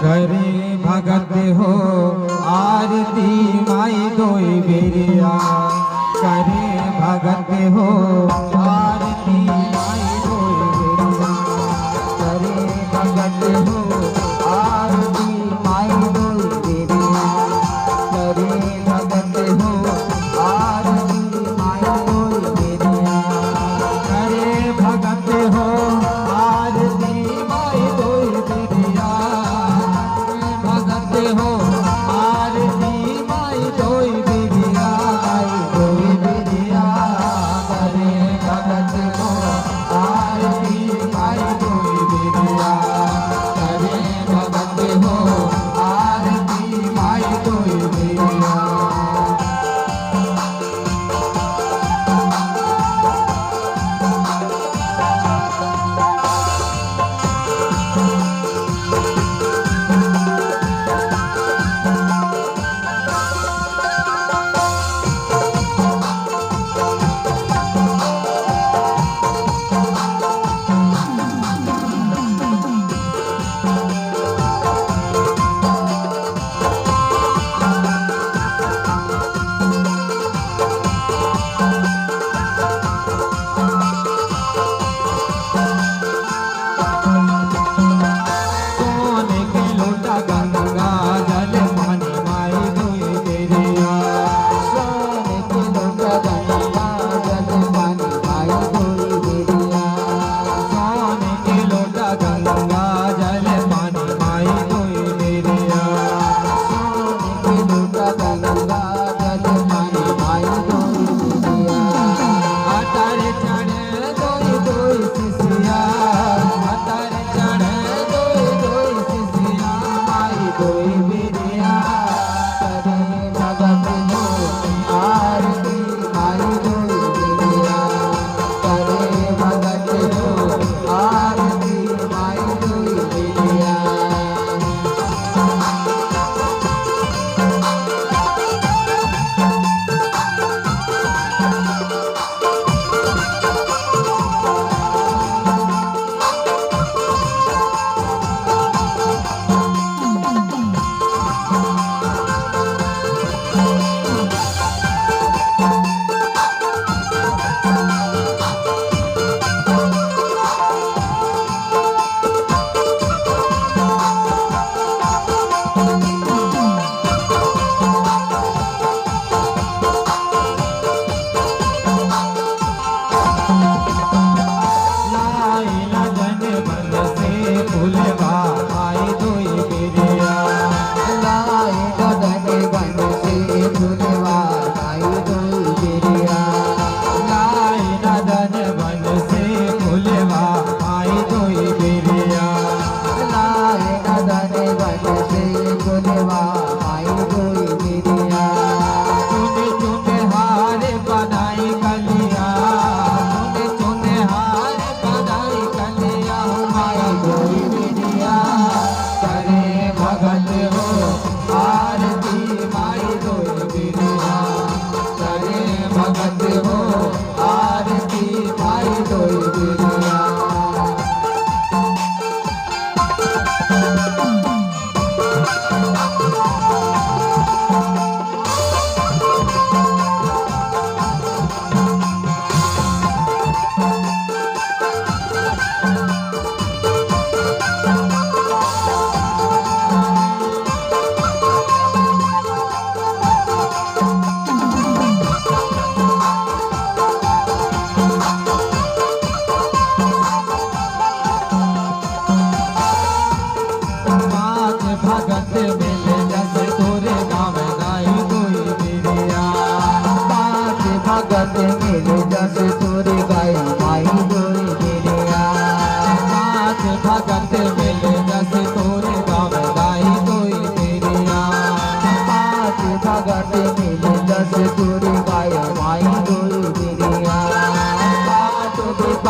करे भगत हो आरती माई दोई बेरिया, करे भगत हो आरती माई दोई बेरिया, करे भगत हो आरती माई दोई बेरिया, करे भगत हो आरती माई दोई बेरिया, करे भगत हो आरती माई दोई बेरिया, भगत हो आरती माई दोई बेरिया, दोई बेरिया, करे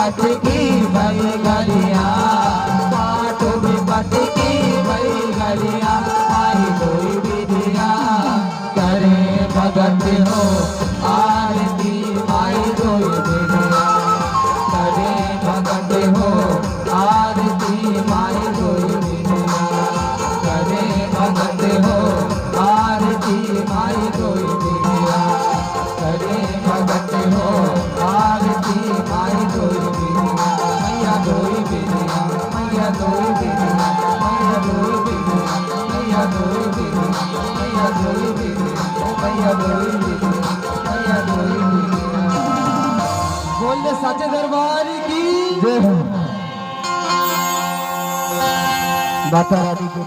पट की भई गरिया पाठ भी पट की भई गरिया आई कोई विधिया करे भगत हो आरती माई कोई विधिया करे भगत हो आरती माई कोई विधिया करे भगत हो आरती माई कोई विधिया करे भगत हो आरती माई कोई विधिया मैया कोई विधिया मैया कोई विधिया मैया कोई विधिया मैया कोई विधिया मैया कोई विधिया मैया कोई विधिया मैया कोई विधिया बोल सच्चे दरबार की जय हो। माता रानी के